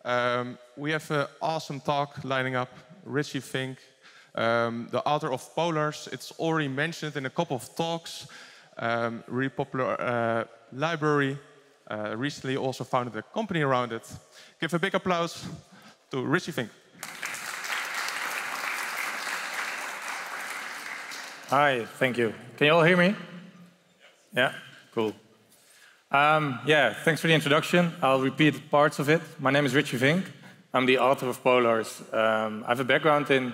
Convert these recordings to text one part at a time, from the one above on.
We have an awesome talk lining up. Richie Fink, the author of Polars. It's already mentioned in a couple of talks. Really popular library. Recently also founded a company around it. Give a big applause to Richie Fink. Hi, thank you. Can you all hear me? Yeah, cool. Yeah, thanks for the introduction. I'll repeat parts of it. My name is Richie Vink. I'm the author of Polars. I have a background in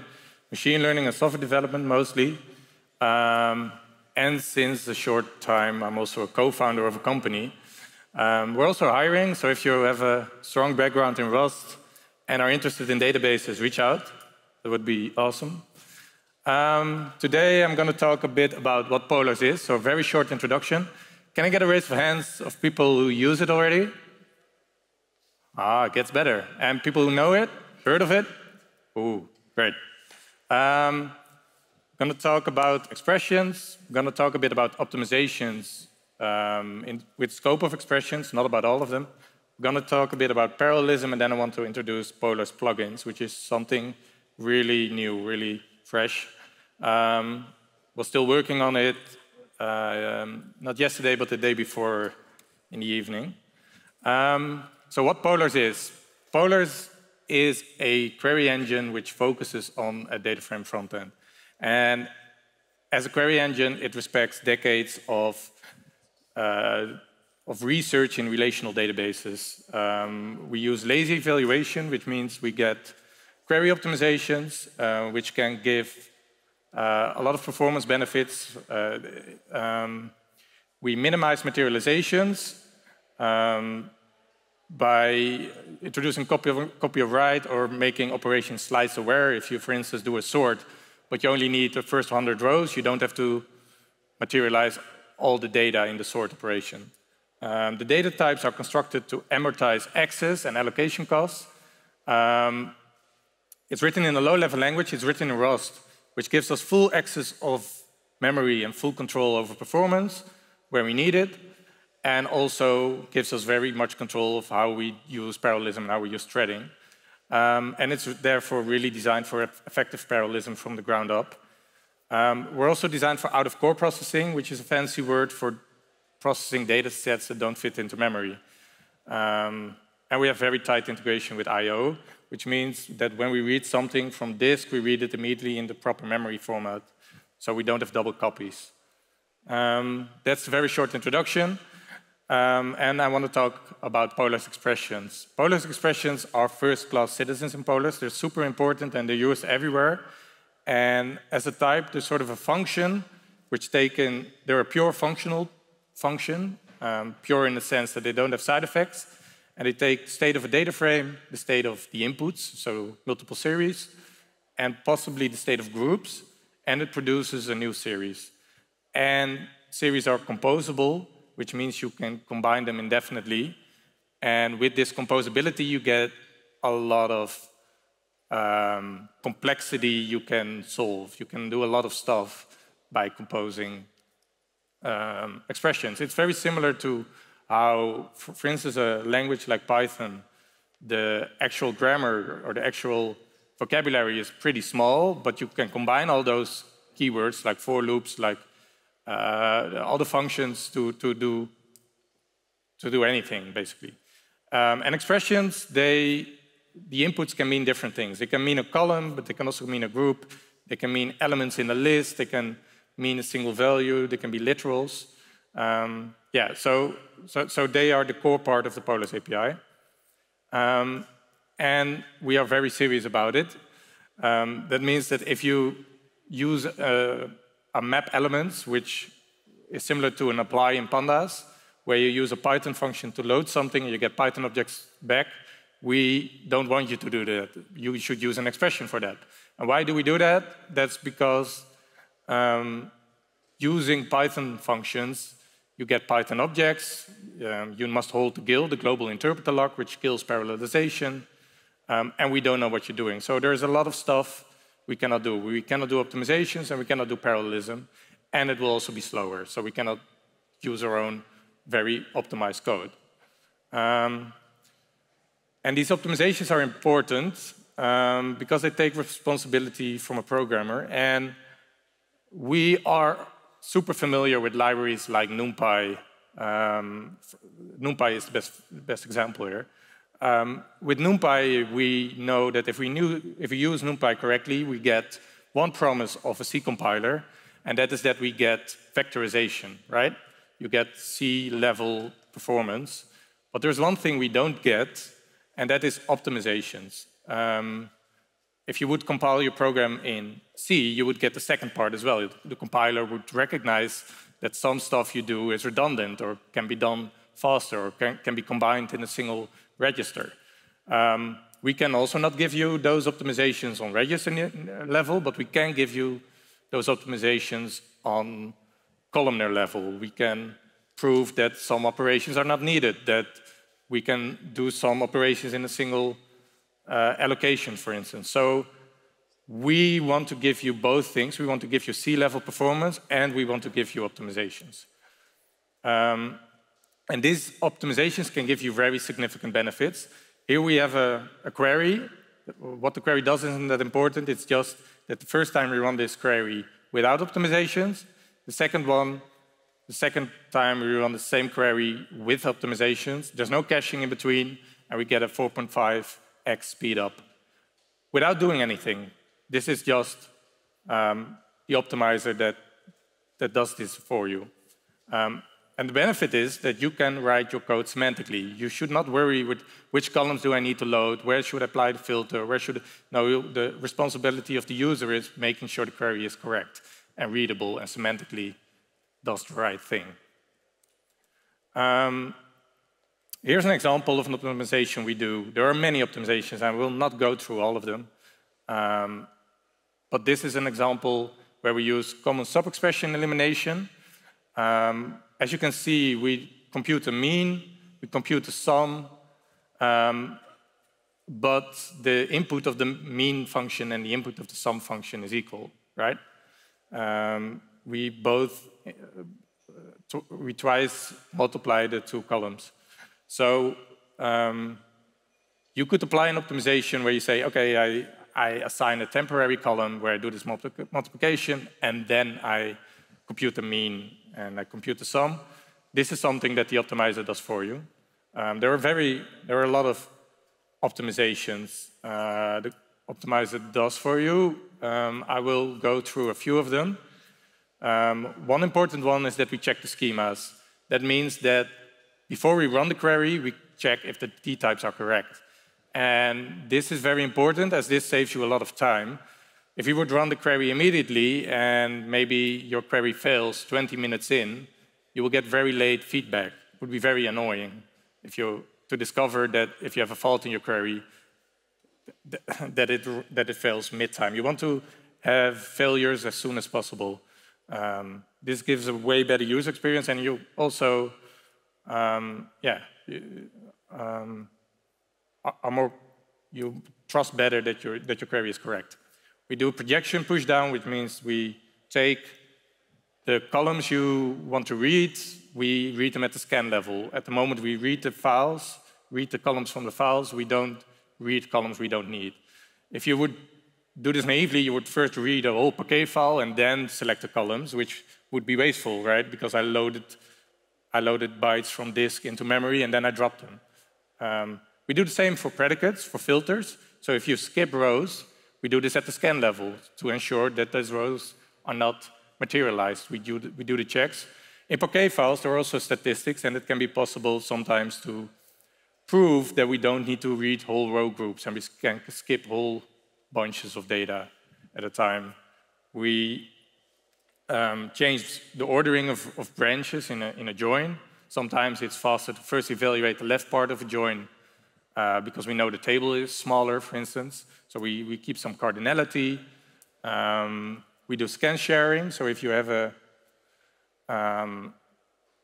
machine learning and software development mostly. And since a short time, I'm also a co-founder of a company. We're also hiring, so if you have a strong background in Rust and are interested in databases, reach out. That would be awesome. Today, I'm going to talk a bit about what Polars is, so a very short introduction. Can I get a raise of hands of people who use it already? It gets better. And people who know it? Heard of it? Ooh, great. I'm going to talk about expressions. I'm going to talk a bit about optimizations with scope of expressions, not about all of them. I'm going to talk a bit about parallelism, and then I want to introduce Polars plugins, which is something really new, really fresh. We're still working on it. Not yesterday, but the day before in the evening. So what Polars is? Polars is a query engine which focuses on a data frame frontend. And as a query engine, it respects decades of research in relational databases. We use lazy evaluation, which means we get query optimizations, which can give a lot of performance benefits. We minimize materializations by introducing copy of write or making operations slice aware. If you, for instance, do a sort, but you only need the first 100 rows, you don't have to materialize all the data in the sort operation. The data types are constructed to amortize access and allocation costs. It's written in a low-level language. It's written in Rust, which gives us full access of memory and full control over performance where we need it, and also gives us very much control of how we use parallelism and how we use threading. And it's therefore really designed for effective parallelism from the ground up. We're also designed for out-of-core processing, which is a fancy word for processing data sets that don't fit into memory. And we have very tight integration with I/O, which means that when we read something from disk, we read it immediately in the proper memory format, so we don't have double copies. That's a very short introduction, and I want to talk about Polars expressions. Polars expressions are first-class citizens in Polars. They're super important, and they're used everywhere. And as a type, there's sort of a function which they're a pure functional function, pure in the sense that they don't have side effects. And they take the state of a data frame, the state of the inputs, so multiple series, and possibly the state of groups, and it produces a new series. And series are composable, which means you can combine them indefinitely. And with this composability, you get a lot of complexity you can solve. You can do a lot of stuff by composing expressions. It's very similar to how, for instance, a language like Python, the actual grammar or the actual vocabulary is pretty small, but you can combine all those keywords like for loops, like all the functions to do anything, basically. And expressions, the inputs can mean different things. They can mean a column, but they can also mean a group. They can mean elements in a list. They can mean a single value. They can be literals. Yeah, so they are the core part of the Polars API. And we are very serious about it. That means that if you use a map elements, which is similar to an apply in Pandas, where you use a Python function to load something and you get Python objects back, we don't want you to do that. You should use an expression for that. And why do we do that? That's because using Python functions, you get Python objects. You must hold the GIL, the global interpreter lock, which kills parallelization. And we don't know what you're doing. So there's a lot of stuff we cannot do. We cannot do optimizations, and we cannot do parallelism. And it will also be slower. So we cannot use our own very optimized code. And these optimizations are important because they take responsibility from a programmer. And we are super familiar with libraries like NumPy. NumPy is the best example here. With NumPy, we know that if we use NumPy correctly, we get one promise of a C compiler, and that is that we get vectorization, right? You get C-level performance. But there's one thing we don't get, and that is optimizations. If you would compile your program in C, you would get the second part as well. The compiler would recognize that some stuff you do is redundant or can be done faster or can be combined in a single register. We can also not give you those optimizations on register level, but we can give you those optimizations on columnar level. We can prove that some operations are not needed, that we can do some operations in a single allocation, for instance. So we want to give you both things. We want to give you C-level performance, and we want to give you optimizations. And these optimizations can give you very significant benefits. Here we have a query. What the query does isn't that important. It's just that the first time we run this query without optimizations, the second time we run the same query with optimizations, there's no caching in between, and we get a 4.5x speed up without doing anything. This is just the optimizer that does this for you. And the benefit is that you can write your code semantically. You should not worry with which columns do I need to load, where should I apply the filter, no, the responsibility of the user is making sure the query is correct and readable and semantically does the right thing. Here's an example of an optimization we do. There are many optimizations, and I will not go through all of them. But this is an example where we use common sub-expression elimination. As you can see, we compute a mean, we compute a sum, but the input of the mean function and the input of the sum function is equal, right? We twice multiply the two columns. So you could apply an optimization where you say, okay, I assign a temporary column where I do this multiplication, and then I compute the mean and I compute the sum. This is something that the optimizer does for you. There are a lot of optimizations the optimizer does for you. I will go through a few of them. One important one is that we check the schemas. That means that before we run the query, we check if the t-types are correct. And this is very important, as this saves you a lot of time. If you would run the query immediately and maybe your query fails 20 minutes in, you will get very late feedback. It would be very annoying to discover that if you have a fault in your query, that it fails mid-time. You want to have failures as soon as possible. This gives a way better user experience, and you also, you trust better that your query is correct. We do projection pushdown, which means we take the columns you want to read, we read them at the scan level. At the moment we read the files, read the columns from the files, we don't read columns we don't need. If you would do this naively, you would first read a whole Parquet file and then select the columns, which would be wasteful, right? Because I loaded bytes from disk into memory and then I dropped them. We do the same for predicates, for filters. So if you skip rows, we do this at the scan level to ensure that those rows are not materialized. We do the checks. In Parquet files, there are also statistics, and it can be possible sometimes to prove that we don't need to read whole row groups, and we can skip whole bunches of data at a time. We change the ordering of branches in a join. Sometimes it's faster to first evaluate the left part of a join because we know the table is smaller, for instance. So we keep some cardinality. We do scan sharing. So if you have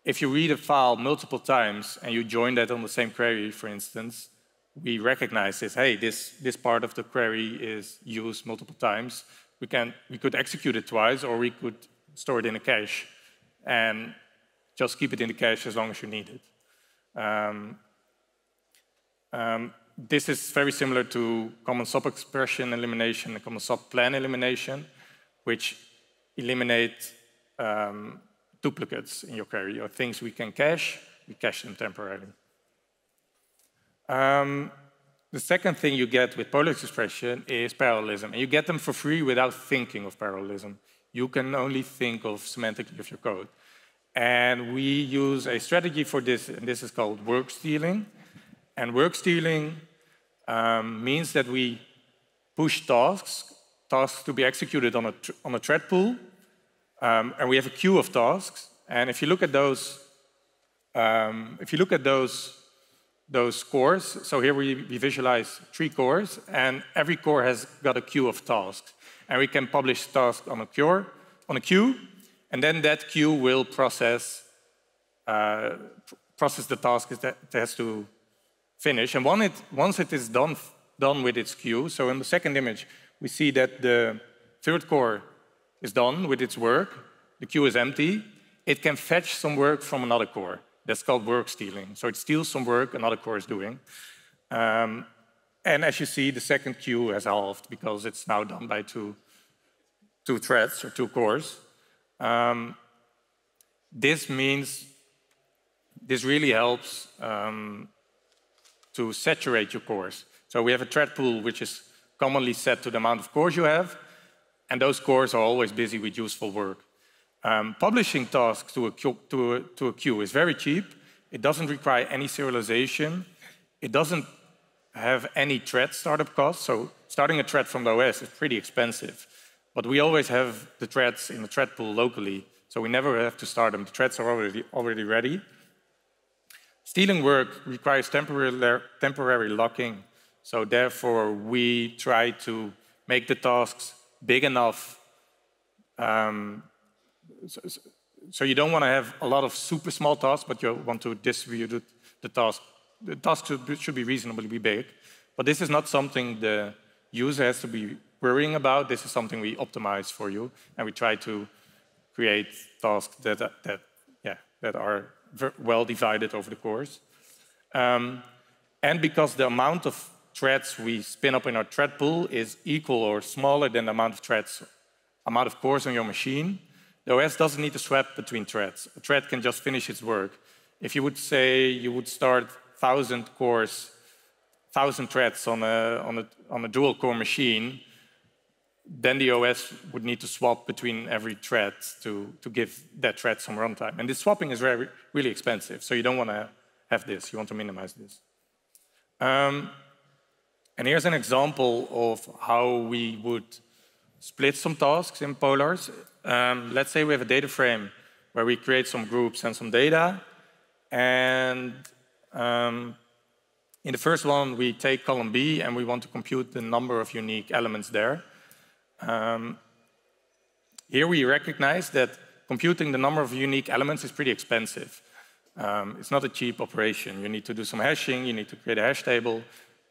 if you read a file multiple times and you join that on the same query, for instance, we recognize this. Hey, this part of the query is used multiple times. We could execute it twice, or we could store it in a cache and just keep it in the cache as long as you need it. This is very similar to common sub-expression elimination and common sub-plan elimination, which eliminate duplicates in your query, or things we can cache, we cache them temporarily. The second thing you get with Polars expression is parallelism, and you get them for free without thinking of parallelism. You can only think of semantically of your code. And we use a strategy for this, and this is called work stealing. And work stealing means that we push tasks to be executed on a thread pool, and we have a queue of tasks. And if you look at those cores, so here we visualize 3 cores, and every core has got a queue of tasks. And we can publish tasks on a queue, and then that queue will process the task that it has to finish. And once it is done with its queue, so in the second image, we see that the third core is done with its work, the queue is empty, it can fetch some work from another core. That's called work stealing. So it steals some work another core is doing. And as you see, the second queue has halved because it's now done by two threads or 2 cores. This really helps to saturate your cores. So we have a thread pool which is commonly set to the amount of cores you have, and those cores are always busy with useful work. Publishing tasks to a queue is very cheap. It doesn't require any serialization. It doesn't have any thread startup costs. So starting a thread from the OS is pretty expensive. But we always have the threads in the thread pool locally, so we never have to start them. The threads are already ready. Stealing work requires temporary locking. So therefore, we try to make the tasks big enough. So you don't want to have a lot of super small tasks, but you want to distribute the task. The tasks should be reasonably big. But this is not something the user has to be worrying about. This is something we optimize for you, and we try to create tasks that are well divided over the cores. And because the amount of threads we spin up in our thread pool is equal or smaller than the amount of cores on your machine, the OS doesn't need to swap between threads. A thread can just finish its work. If you would say you would start 1,000 cores, 1,000 threads on a dual core machine, then the OS would need to swap between every thread to give that thread some runtime. And this swapping is really expensive, so you don't want to have this. You want to minimize this. And here's an example of how we would split some tasks in Polars. Let's say we have a data frame where we create some groups and some data. And in the first one, we take column B, and we want to compute the number of unique elements there. Here we recognize that computing the number of unique elements is pretty expensive. It's not a cheap operation. You need to do some hashing, you need to create a hash table,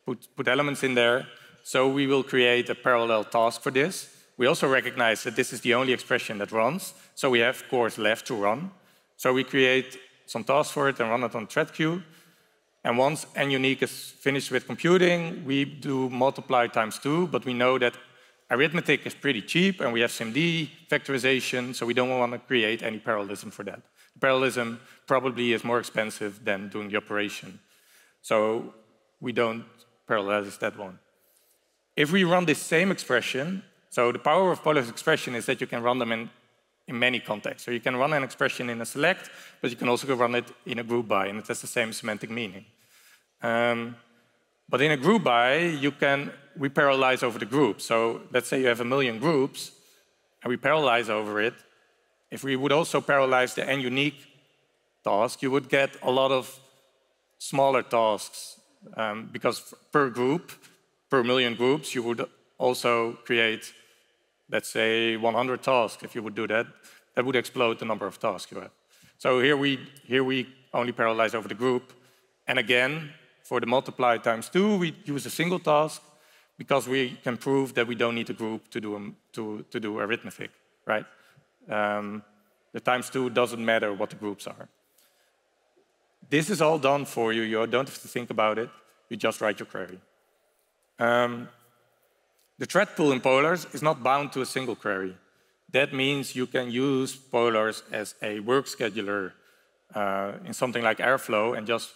put elements in there. So we will create a parallel task for this. We also recognize that this is the only expression that runs, so we have cores left to run. So we create some tasks for it and run it on thread queue. And once NUnique is finished with computing, we do multiply times 2, but we know that arithmetic is pretty cheap, and we have SIMD factorization, so we don't want to create any parallelism for that. Parallelism probably is more expensive than doing the operation. So we don't parallelize that one. If we run this same expression, so the power of Polars expression is that you can run them in many contexts. So you can run an expression in a select, but you can also run it in a group by, and it has the same semantic meaning. But in a group by, we parallelize over the group. So let's say you have 1 million groups, and we parallelize over it. If we would also parallelize the NUnique task, you would get a lot of smaller tasks, because per group, per 1 million groups, you would also create, let's say, 100 tasks. If you would do that, that would explode the number of tasks you have. So here we only parallelize over the group. And again, for the multiply times 2, we use a single task because we can prove that we don't need a group to do arithmetic, right? The times 2 doesn't matter what the groups are. This is all done for you. You don't have to think about it. you just write your query. The thread pool in Polars is not bound to a single query. That means you can use Polars as a work scheduler in something like Airflow and just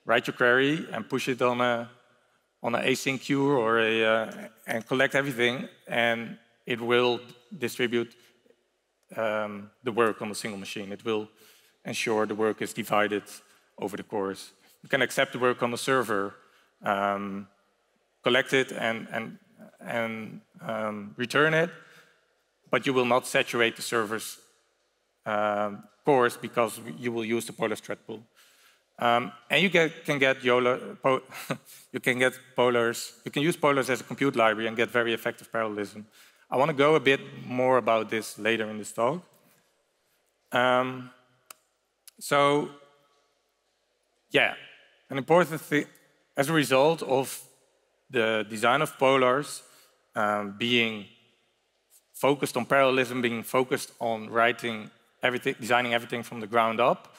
write your query and push it on an async queue or and collect everything, and it will distribute the work on a single machine. It will ensure the work is divided over the cores. You can accept the work on the server, collect it and return it, but you will not saturate the server's cores because you will use the Polars thread pool. And you can get you can get Polars. You can use Polars as a compute library and get very effective parallelism. I want to go a bit more about this later in this talk. So, yeah, an important thing as a result of the design of Polars being focused on parallelism, being focused on writing everything, designing everything from the ground up,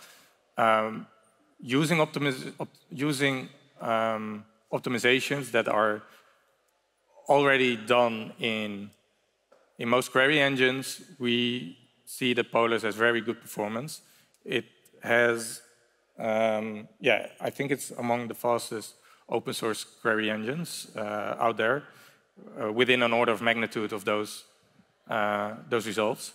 using optimizations that are already done in most query engines, we see that Polars has very good performance. It has, I think it's among the fastest open source query engines out there, within an order of magnitude of those results.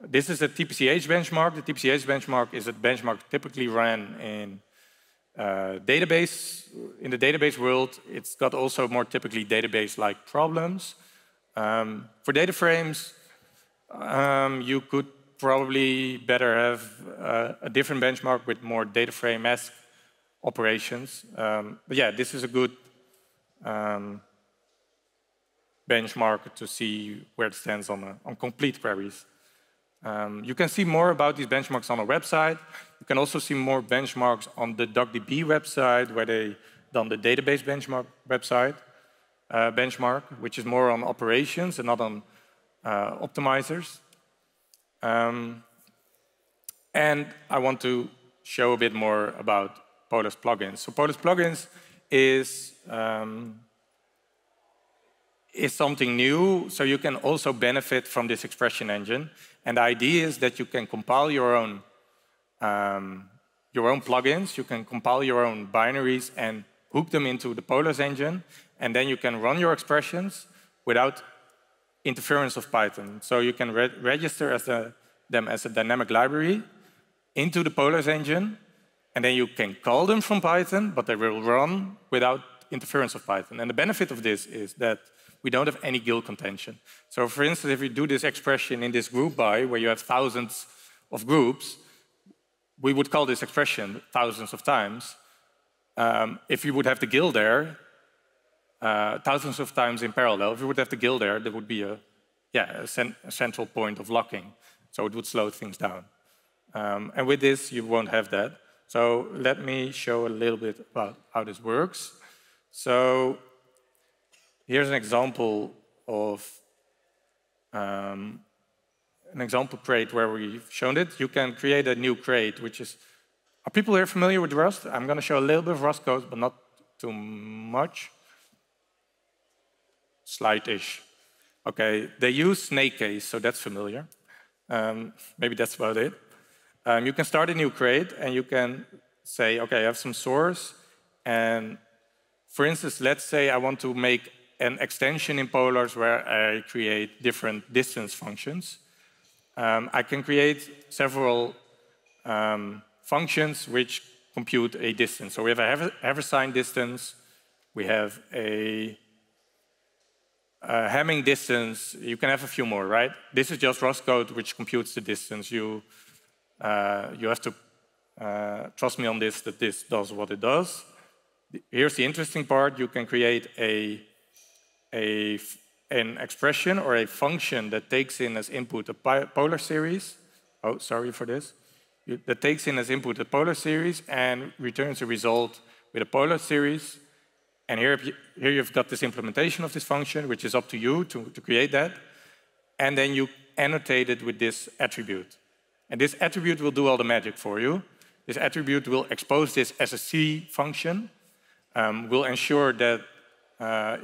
This is a TPCH benchmark. The TPCH benchmark is a benchmark typically ran in database. In the database world, it's got also more typically database-like problems. For data frames, you could probably better have a different benchmark with more data frame-esque operations. But yeah, this is a good benchmark to see where it stands on complete queries. You can see more about these benchmarks on our website. You can also see more benchmarks on the DocDB website, where they done the database benchmark benchmark, which is more on operations and not on optimizers. And I want to show a bit more about Polars plugins. So Polars plugins is something new, so you can also benefit from this expression engine. And the idea is that you can compile your own plugins, you can compile your own binaries and hook them into the Polars engine, and then you can run your expressions without interference of Python. So you can register them as a dynamic library into the Polars engine, and then you can call them from Python, but they will run without interference of Python. And the benefit of this is that we don't have any GIL contention. So for instance, if we do this expression in this group by, where you have thousands of groups, we would call this expression thousands of times. If you would have the GIL there, thousands of times in parallel, if you would have the GIL there, there would be a central point of locking. So it would slow things down. And with this, you won't have that. So let me show a little bit about how this works. So here's an example of an example crate where we've shown it. You can create a new crate, which is... Are people here familiar with Rust? I'm going to show a little bit of Rust code, but not too much. Slight-ish. Okay, they use snake case, so that's familiar. Maybe that's about it. You can start a new crate, and you can say, okay, I have some source, and for instance, let's say I want to make an extension in Polars where I create different distance functions. I can create several functions which compute a distance. So we have a Haversine distance, we have a Hamming distance, you can have a few more, right? This is just Rust code which computes the distance. You have to trust me on this, that this does what it does. Here's the interesting part. You can create an expression or a function that takes in as input a polar series. Oh, sorry for this. That takes in as input a polar series and returns a result with a polar series. And here you've got this implementation of this function, which is up to you to create that. And then you annotate it with this attribute. And this attribute will do all the magic for you. This attribute will expose this as a C function. We'll ensure that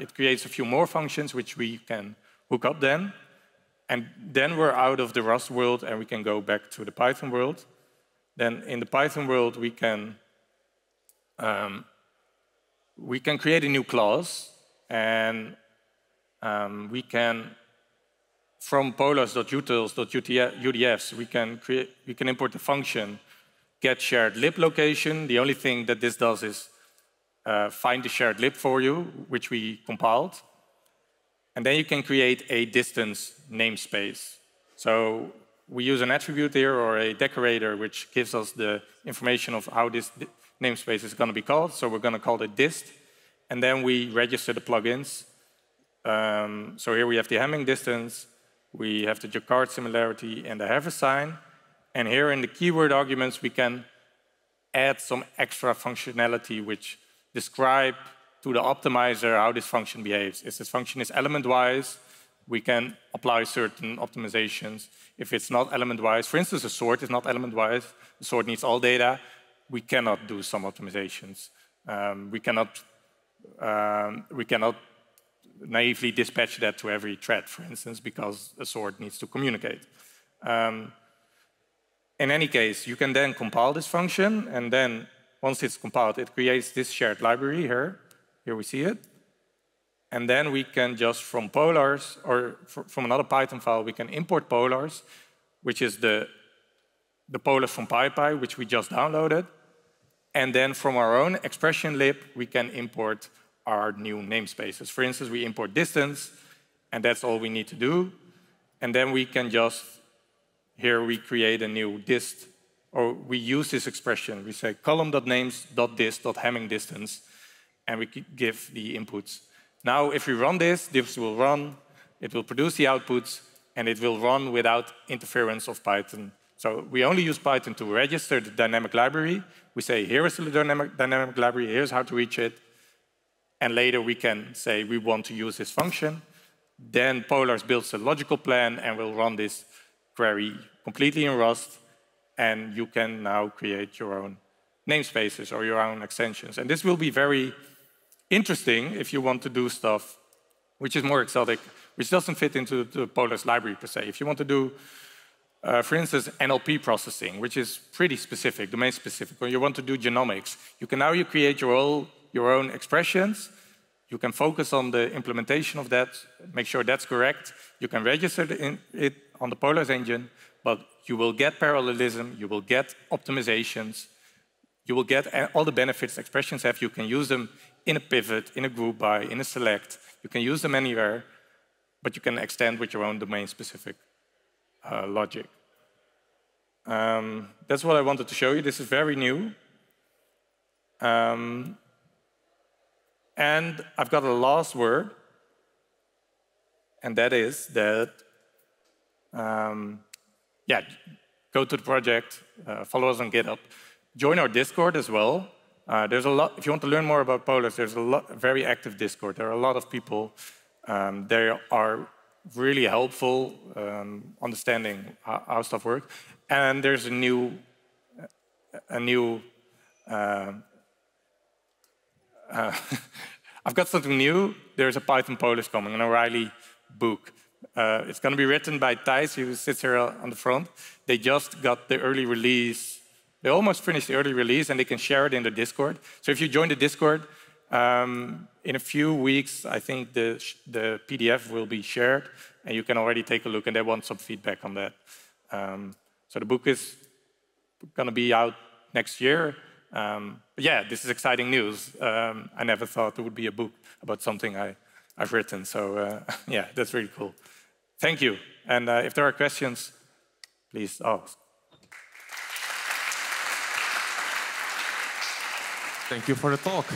it creates a few more functions which we can hook up then. And then we're out of the Rust world and we can go back to the Python world. Then in the Python world, we can create a new class, and we can, from polars.utils.udfs, we can import the function get shared lib location. The only thing that this does is find the shared lib for you, which we compiled. And then you can create a distance namespace. So we use an attribute here or a decorator, which gives us the information of how this namespace is going to be called. So we're going to call it dist. And then we register the plugins. So here we have the Hamming distance. We have the Jacquard similarity and the Hever sign. And here in the keyword arguments, we can add some extra functionality which describe to the optimizer how this function behaves. If this function is element-wise, we can apply certain optimizations. If it's not element-wise, for instance, a sort is not element-wise, the sort needs all data, we cannot do some optimizations. We cannot naively dispatch that to every thread, for instance, because a sort needs to communicate. In any case, you can then compile this function, and then once it's compiled, it creates this shared library here. Here we see it. And then we can just from polars, or from another Python file, we can import polars, which is the polars from PyPy, which we just downloaded. And then from our own expression lib, we can import our new namespaces. For instance, we import distance, and that's all we need to do. And then we can just, here we create a new dist, or we use this expression. We say column.names.dist.Hamming distance, and we give the inputs. Now, if we run this will run, it will produce the outputs, and it will run without interference of Python. So we only use Python to register the dynamic library. We say, here is the dynamic library, here's how to reach it. And later we can say we want to use this function. Then Polars builds a logical plan and will run this query completely in Rust. And you can now create your own namespaces or your own extensions. And this will be very interesting if you want to do stuff which is more exotic, which doesn't fit into the Polars library per se. If you want to do, for instance, NLP processing, which is pretty specific, domain specific, or you want to do genomics, you can now create your own expressions. You can focus on the implementation of that, make sure that's correct. You can register it on the Polars engine, but you will get parallelism, you will get optimizations, you will get all the benefits expressions have. You can use them in a pivot, in a group by, in a select. You can use them anywhere, but you can extend with your own domain-specific logic. That's what I wanted to show you. This is very new. And I've got a last word, and that is that, yeah, go to the project, follow us on GitHub, join our Discord as well. There's a lot. If you want to learn more about Polars, there's a very active Discord. There are a lot of people. They are really helpful understanding how stuff works. And there's a new I've got something new. There's a Python Polars coming, an O'Reilly book. It's going to be written by Thijs, who sits here on the front. They just got the early release. They almost finished the early release, and they can share it in the Discord. So if you join the Discord, in a few weeks, I think the PDF will be shared, and you can already take a look, and they want some feedback on that. So the book is going to be out next year. But yeah, this is exciting news. I never thought there would be a book about something I've written. So yeah, that's really cool. Thank you. And if there are questions, please ask. Thank you for the talk.